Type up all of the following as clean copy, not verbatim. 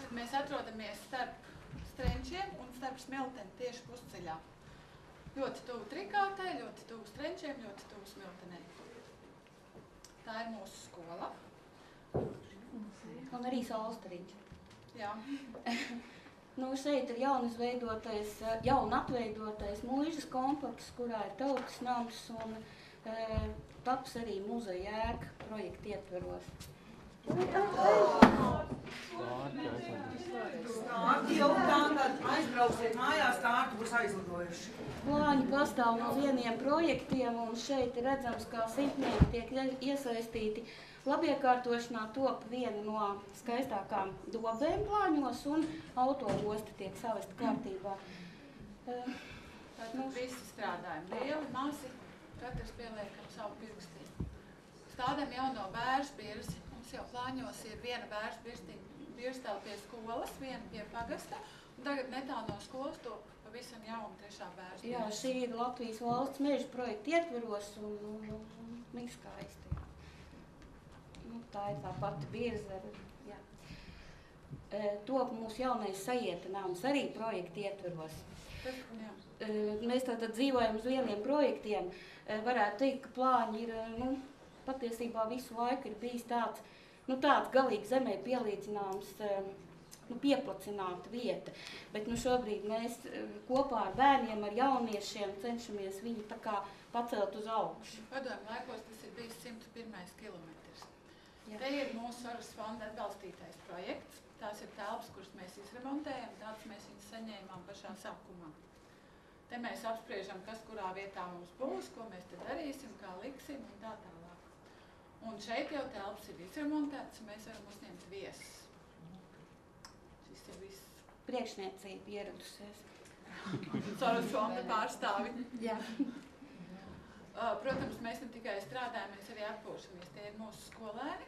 Tātad mēs atrodamies starp Strenčiem un starp Smilteni tieši pusceļā. Ļoti tuvu Trikātai, ļoti tuvu Strenčiem, ļoti tuvu Smiltenei. Tā ir mūsu skola. Un arī Salsteriņš. Jā. Nu, šeit ir jaun atveidotais muižas komplekss, kurā ir tautas nams un taps arī muzeja ēka projekta ietveros. Jau tātad aizbrauksiet mājās, tādi būs aizlidojuši. Plāņi pastāv no vieniem projektiem, un šeit ir redzams, kā simtnieki tiek iesaistīti labiekārtošanā, top viena no skaistākām dobēm plāņos, un autoosta tiek savesta kārtībā. Tātad visi strādājam. Lieli, mazi, katrs pieliekam savu pirkstīnu. Stādam jau no Bēršbirzi. Mums jau plāņos ir viena Bēršbirstēl pie skolas, viena pie pagasta, un tagad netālu no skolas to pavisam jauna trešā Bēršbirzi. Jā, šī ir Latvijas valsts meža projekta ietveros un skaisti. Nu, tā ir tā pati birze. Jā. Top mūsu jaunais Sajieta nams arī projekta ietveros. Mēs tātad dzīvojam uz vieniem projektiem. Varētu teikt, ka plāņi ir, patiesībā visu laiku ir bijis tāds galīgi zemē pielīdzināms, pieplacināta vieta. Bet šobrīd mēs kopā ar bērniem, ar jauniešiem cenšamies viņu tā kā pacelt uz augšu. Padomju laikos tas ir bijis 101. kilometrs. Jā. Te ir mūsu Soras fonda atbalstītais projekts. Tās ir telpas, kuras mēs izremontējam, tādas mēs viņas saņēmām pašā sākumā. Te mēs apspriežam, kas kurā vietā mums būs, ko mēs te darīsim, kā liksim un tā tālāk. Un šeit jau telpas ir izremontētas, un mēs varam uzņemt viesus. Šis ir viss. Priekšniecība ieradusies. Soras fonda pārstāvi. Jā. Protams, mēs ne tikai strādājam, mēs arī atpūšamies. Tie ir mūsu skolēni.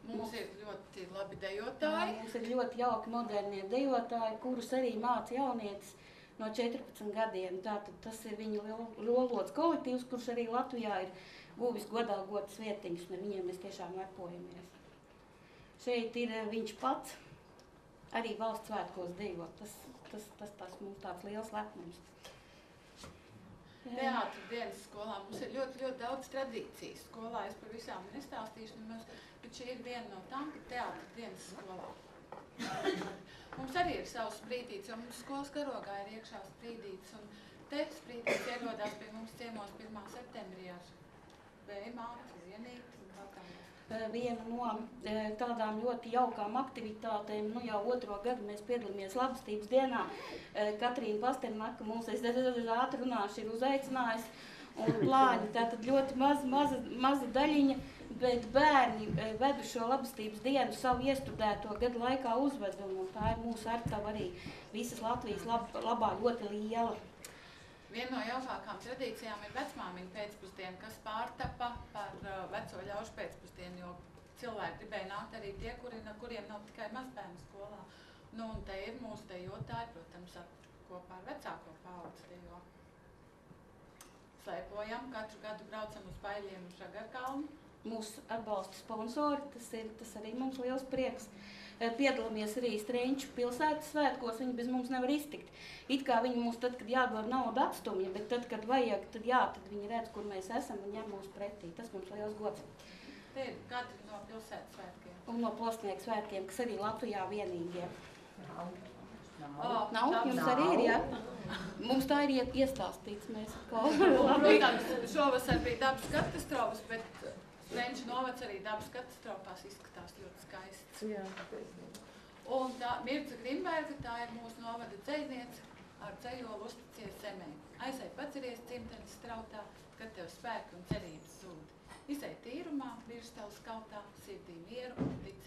Mums ir ļoti labi dejotāji. Mums ir ļoti jauki modernie dejotāji, kurus arī māca jaunietis no 14 gadiem. Tātad tas ir viņa lolots kolektīvs, kurš arī Latvijā ir guvis godā godas vietiņus, un ar viņiem mēs tiešām lepojamies. Šeit ir viņš pats, arī valsts svētkos dejot. Tas mums tāds liels lepnums. Teātra dienas skolā mums ir ļoti daudz tradīcijas. Skolā es par visām nestāstīšu nemaz, bet šī ir viena no tām, ka teātra dienas skolā. Mums arī ir savs sprīdīts, jo mums skolas karogā ir iekšā sprīdīts, un te sprīdīts ierodās pie mums ciemos 1. septembrī ar vējmāti, vienīti un tā tālāk. Viena no tādām ļoti jaukām aktivitātēm, jau 2. gadu mēs piedalāmies labestības dienā. Katrīna Pasternaka mūs, es ātri runāšu, ir uzaicinājusi, un plāņi tātad ļoti maza daļiņa, bet bērni vedu šo labestības dienu savu iestudēto gadu laikā uzvedu, un tā ir mūsu artava arī visas Latvijas labā ļoti liela. Viena no jaukākām tradīcijām ir vecmāmiņa pēcpusdiena, kas pārtapa par veco ļaužu pēcpusdienu, jo cilvēki gribēja nākt arī tie, kuriem nav tikai mazbērnu skolā. Un te ir mūsu dejotāji, protams, kopā ar vecāko paudzi dejo. Slēpojam, katru gadu braucam uz Baiļiem uz Žagarkalnu. Mūsu atbalsta sponsori, tas arī mums liels prieks. Piedalāmies arī Strenču pilsētas svētkos, viņi bez mums nevar iztikt. It kā viņi mums tad, kad jādod naudu atstumja, bet tad, kad vajag, tad viņi redz, kur mēs esam un ņem mūs pretī. Tas mums liels gods. Te ir katri no pilsētas svētkiem. Un no Plosnieku svētkiem, kas arī Latvijā vienīgie. Nav? Jums arī ir, jā? Mums tā ir iestāstīts, mēs atkal. Protams, šovasar bija dabas katastrofas, bet Strenču novads arī dabas katastrofās izskatās ļoti skaists. Jā. Un tā Mirca Grimberga, tā ir mūsu novada dzejniece ar dzejolu uzticies zemē. Aizej paceries dzimtenes strautā, kad tev spēki un cerības zūd. Izej tīrumā, virs tev skautā, sirdī mieru un tic